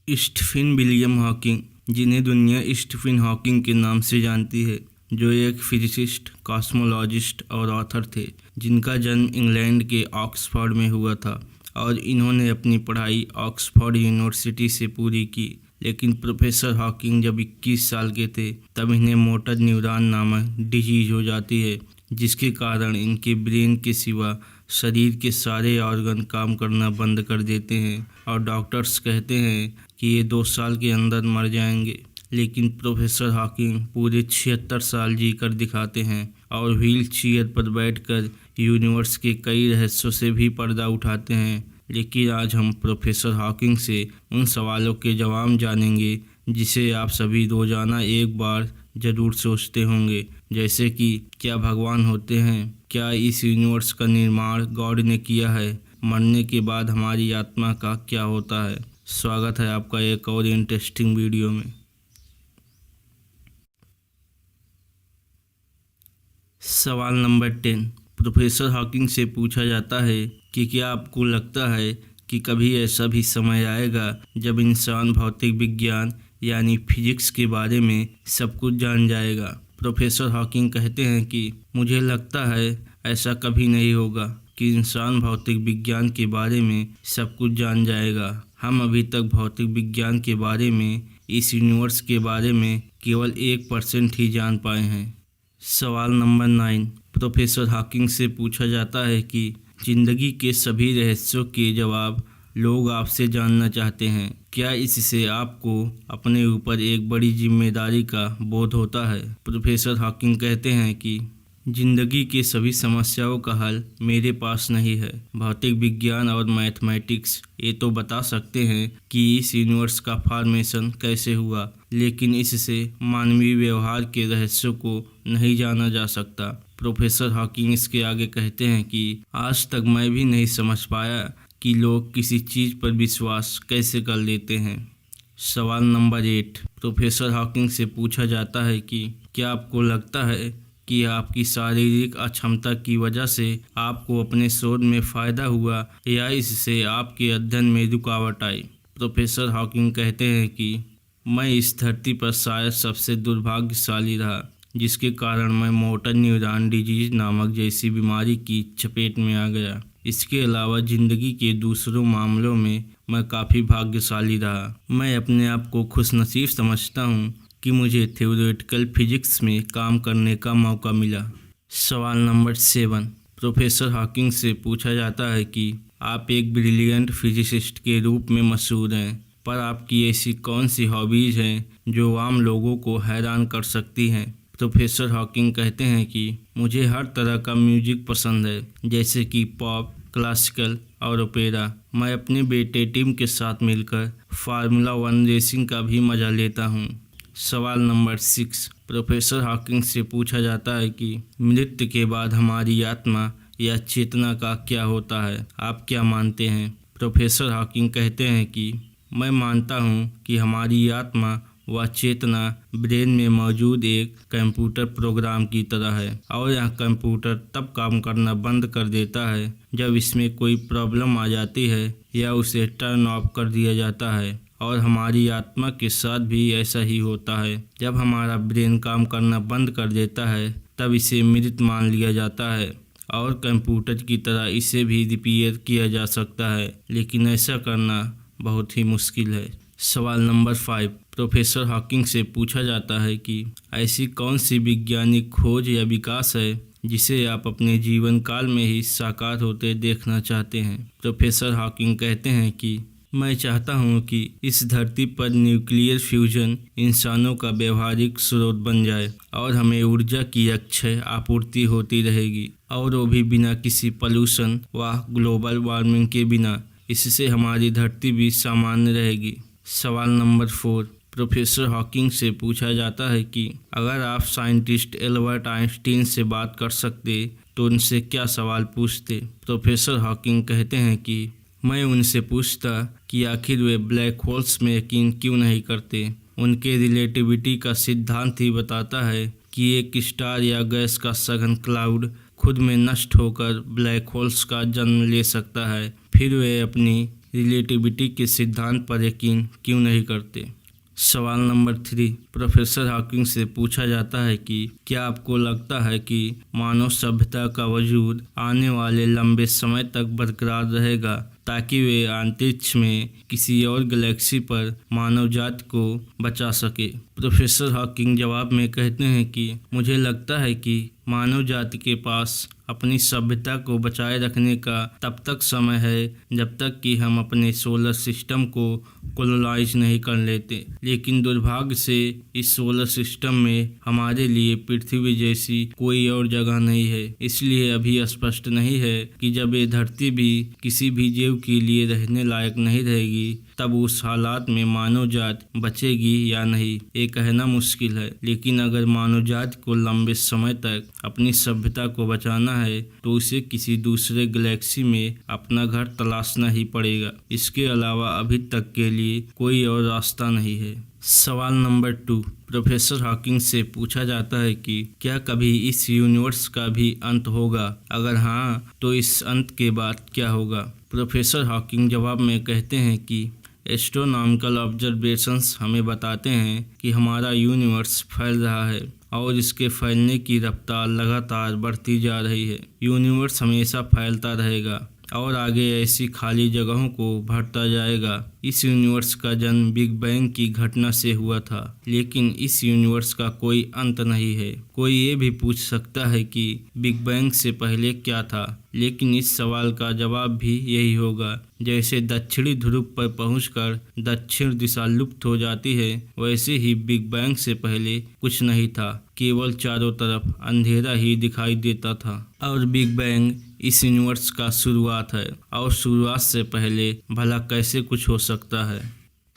Stephen William Hawking, जिन्हें दुनिया Stephen Hawking के नाम से जानती है, जो एक फिजिसिस्ट, कॉस्मोलॉजिस्ट और ऑथर थे, जिनका जन्म इंग्लैंड के ऑक्सफोर्ड में हुआ था और इन्होंने अपनी पढ़ाई ऑक्सफोर्ड यूनिवर्सिटी से पूरी की। लेकिन प्रोफेसर हॉकिंग जब 21 साल के थे तब इन्हें मोटर न्यूरॉन नामक डिजीज हो जाती है, जिसके कारण इनके ब्रेन के सिवा शरीर के सारे ऑर्गन काम करना बंद कर देते हैं और डॉक्टर्स कहते हैं कि ये 2 साल के अंदर मर जाएंगे। लेकिन प्रोफेसर हॉकिंग पूरे 76 साल जी कर दिखाते हैं और व्हील चेयर पर बैठकर यूनिवर्स के कई रहस्यों से भी पर्दा उठाते हैं। लेकिन आज हम प्रोफेसर हॉकिंग से उन सवालों के जवाब जानेंगे जिसे आप सभी रोजाना एक बार जरूर सोचते होंगे, जैसे कि क्या भगवान होते हैं, क्या इस यूनिवर्स का निर्माण गॉड ने किया है, मरने के बाद हमारी आत्मा का क्या होता है। स्वागत है आपका एक और इंटरेस्टिंग वीडियो में। सवाल नंबर 10 प्रोफेसर हॉकिंग से पूछा जाता है कि क्या आपको लगता है कि कभी ऐसा भी समय आएगा जब इंसान भौतिक विज्ञान यानी फिजिक्स के बारे में सब कुछ जान जाएगा। प्रोफेसर हॉकिंग कहते हैं कि मुझे लगता है ऐसा कभी नहीं होगा कि इंसान भौतिक विज्ञान के बारे में सब कुछ जान जाएगा। हम अभी तक भौतिक विज्ञान के बारे में, इस यूनिवर्स के बारे में केवल 1% ही जान पाए हैं। सवाल नंबर 9 प्रोफेसर हॉकिंग से पूछा जाता है कि जिंदगी के सभी रहस्यों के जवाब लोग आपसे जानना चाहते हैं। क्या इससे आपको अपने ऊपर एक बड़ी जिम्मेदारी का बोध होता है। प्रोफेसर हॉकिंग कहते हैं कि जिंदगी के सभी समस्याओं का हल मेरे पास नहीं है। भौतिक विज्ञान और मैथमेटिक्स ये तो बता सकते हैं कि इस यूनिवर्स का फॉर्मेशन कैसे हुआ, लेकिन इससे मानवीय व्यवहार के रहस्यों को नहीं जाना जा सकता। प्रोफेसर हॉकिंग इसके आगे कहते हैं कि आज तक मैं भी नहीं समझ पाया कि लोग किसी चीज़ पर विश्वास कैसे कर लेते हैं। सवाल नंबर 8 प्रोफेसर हॉकिंग से पूछा जाता है कि क्या आपको लगता है कि आपकी शारीरिक अक्षमता की वजह से आपको अपने शोध में फ़ायदा हुआ या इससे आपके अध्ययन में रुकावट आई। प्रोफेसर हॉकिंग कहते हैं कि मैं इस धरती पर शायद सबसे दुर्भाग्यशाली रहा, जिसके कारण मैं मोटर न्यूरॉन डिजीज नामक जैसी बीमारी की चपेट में आ गया। इसके अलावा ज़िंदगी के दूसरों मामलों में मैं काफ़ी भाग्यशाली रहा। मैं अपने आप को खुशनसीब समझता हूँ कि मुझे थ्योरेटिकल फिजिक्स में काम करने का मौका मिला। सवाल नंबर 7 प्रोफेसर हॉकिंग से पूछा जाता है कि आप एक ब्रिलियंट फिजिसिस्ट के रूप में मशहूर हैं, पर आपकी ऐसी कौन सी हॉबीज़ हैं जो आम लोगों को हैरान कर सकती हैं। प्रोफेसर हॉकिंग कहते हैं कि मुझे हर तरह का म्यूजिक पसंद है, जैसे कि पॉप, क्लासिकल और ओपेरा। मैं अपने बेटे टिम के साथ मिलकर फार्मूला 1 रेसिंग का भी मज़ा लेता हूँ। सवाल नंबर 6 प्रोफेसर हॉकिंग से पूछा जाता है कि मृत्यु के बाद हमारी आत्मा या चेतना का क्या होता है, आप क्या मानते हैं। प्रोफेसर हॉकिंग कहते हैं कि मैं मानता हूँ कि हमारी आत्मा व चेतना ब्रेन में मौजूद एक कंप्यूटर प्रोग्राम की तरह है और यह कंप्यूटर तब काम करना बंद कर देता है जब इसमें कोई प्रॉब्लम आ जाती है या उसे टर्न ऑफ कर दिया जाता है। और हमारी आत्मा के साथ भी ऐसा ही होता है। जब हमारा ब्रेन काम करना बंद कर देता है तब इसे मृत मान लिया जाता है और कंप्यूटर की तरह इसे भी रिपेयर किया जा सकता है, लेकिन ऐसा करना बहुत ही मुश्किल है। सवाल नंबर 5 प्रोफेसर हॉकिंग से पूछा जाता है कि ऐसी कौन सी वैज्ञानिक खोज या विकास है जिसे आप अपने जीवन काल में ही साकार होते देखना चाहते हैं। प्रोफेसर हॉकिंग कहते हैं कि मैं चाहता हूं कि इस धरती पर न्यूक्लियर फ्यूजन इंसानों का व्यवहारिक स्रोत बन जाए और हमें ऊर्जा की अक्षय आपूर्ति होती रहेगी, और वो भी बिना किसी पॉल्यूशन व ग्लोबल वार्मिंग के बिना। इससे हमारी धरती भी सामान्य रहेगी। सवाल नंबर 4 प्रोफेसर हॉकिंग से पूछा जाता है कि अगर आप साइंटिस्ट एल्बर्ट आइंस्टीन से बात कर सकते तो उनसे क्या सवाल पूछते। प्रोफेसर हॉकिंग कहते हैं कि मैं उनसे पूछता कि आखिर वे ब्लैक होल्स में यकीन क्यों नहीं करते। उनके रिलेटिविटी का सिद्धांत ही बताता है कि एक स्टार या गैस का सघन क्लाउड खुद में नष्ट होकर ब्लैक होल्स का जन्म ले सकता है। फिर वे अपनी रिलेटिविटी के सिद्धांत पर यकीन क्यों नहीं करते? सवाल नंबर 3 प्रोफेसर हॉकिंग से पूछा जाता है कि क्या आपको लगता है कि मानव सभ्यता का वजूद आने वाले लंबे समय तक बरकरार रहेगा ताकि वे अंतरिक्ष में किसी और गैलेक्सी पर मानव जाति को बचा सके? प्रोफेसर हॉकिंग जवाब में कहते हैं कि मुझे लगता है कि मानव जाति के पास अपनी सभ्यता को बचाए रखने का तब तक समय है जब तक कि हम अपने सोलर सिस्टम को कोलोनाइज नहीं कर लेते। लेकिन दुर्भाग्य से इस सोलर सिस्टम में हमारे लिए पृथ्वी जैसी कोई और जगह नहीं है। इसलिए अभी स्पष्ट नहीं है कि जब ये धरती भी किसी भी जीव के लिए रहने लायक नहीं रहेगी तब उस हालात में मानव जाति बचेगी या नहीं, ये कहना मुश्किल है। लेकिन अगर मानव जाति को लंबे समय तक अपनी सभ्यता को बचाना है तो उसे किसी दूसरे गैलेक्सी में अपना घर तलाशना ही पड़ेगा। इसके अलावा अभी तक के लिए कोई और रास्ता नहीं है। सवाल नंबर 2 प्रोफेसर हॉकिंग से पूछा जाता है कि क्या कभी इस यूनिवर्स का भी अंत होगा? अगर हाँ तो इस अंत के बाद क्या होगा? प्रोफेसर हॉकिंग जवाब में कहते हैं कि एस्ट्रोनॉमिकल ऑब्जर्वेशंस हमें बताते हैं कि हमारा यूनिवर्स फैल रहा है और इसके फैलने की रफ्तार लगातार बढ़ती जा रही है। यूनिवर्स हमेशा फैलता रहेगा और आगे ऐसी खाली जगहों को भरता जाएगा। इस यूनिवर्स का जन्म बिग बैंग की घटना से हुआ था, लेकिन इस यूनिवर्स का कोई अंत नहीं है। कोई ये भी पूछ सकता है कि बिग बैंग से पहले क्या था, लेकिन इस सवाल का जवाब भी यही होगा। जैसे दक्षिणी ध्रुव पर पहुंचकर दक्षिण दिशा लुप्त हो जाती है, वैसे ही बिग बैंग से पहले कुछ नहीं था, केवल चारों तरफ अंधेरा ही दिखाई देता था। और बिग बैंग इस यूनिवर्स का शुरुआत है, और शुरुआत से पहले भला कैसे कुछ हो सकता है?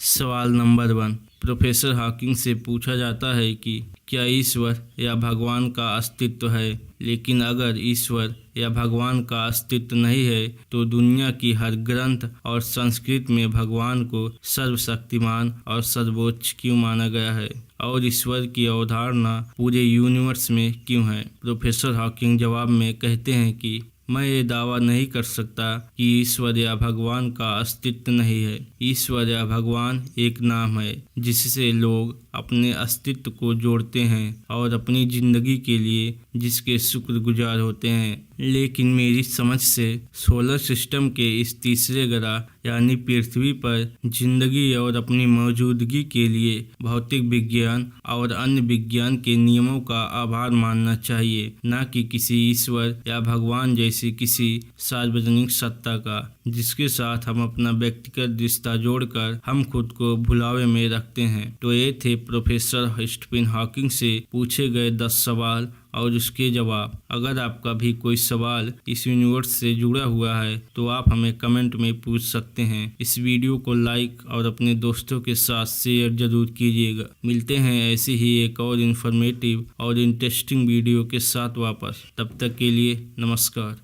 सवाल नंबर 1 प्रोफेसर हॉकिंग से पूछा जाता है कि क्या ईश्वर या भगवान का अस्तित्व है? लेकिन अगर ईश्वर या भगवान का अस्तित्व नहीं है तो दुनिया की हर ग्रंथ और संस्कृत में भगवान को सर्वशक्तिमान और सर्वोच्च क्यों माना गया है? और ईश्वर की अवधारणा पूरे यूनिवर्स में क्यों है? प्रोफेसर हॉकिंग जवाब में कहते हैं कि मैं ये दावा नहीं कर सकता कि ईश्वर या भगवान का अस्तित्व नहीं है। ईश्वर या भगवान एक नाम है जिससे लोग अपने अस्तित्व को जोड़ते हैं और अपनी जिंदगी के लिए जिसके शुक्रगुजार होते हैं। लेकिन मेरी समझ से सोलर सिस्टम के इस तीसरे ग्रह यानी पृथ्वी पर जिंदगी और अपनी मौजूदगी के लिए भौतिक विज्ञान और अन्य विज्ञान के नियमों का आभार मानना चाहिए, न कि किसी ईश्वर या भगवान जैसी किसी सार्वजनिक सत्ता का, जिसके साथ हम अपना व्यक्तिगत रिश्ता जोड़कर हम खुद को भुलावे में रखते हैं। तो ये थे प्रोफेसर स्टीफन हॉकिंग से पूछे गए 10 सवाल और उसके जवाब। अगर आपका भी कोई सवाल इस यूनिवर्स से जुड़ा हुआ है तो आप हमें कमेंट में पूछ सकते हैं। इस वीडियो को लाइक और अपने दोस्तों के साथ शेयर जरूर कीजिएगा। मिलते हैं ऐसी ही एक और इन्फॉर्मेटिव और इंटरेस्टिंग वीडियो के साथ वापस। तब तक के लिए नमस्कार।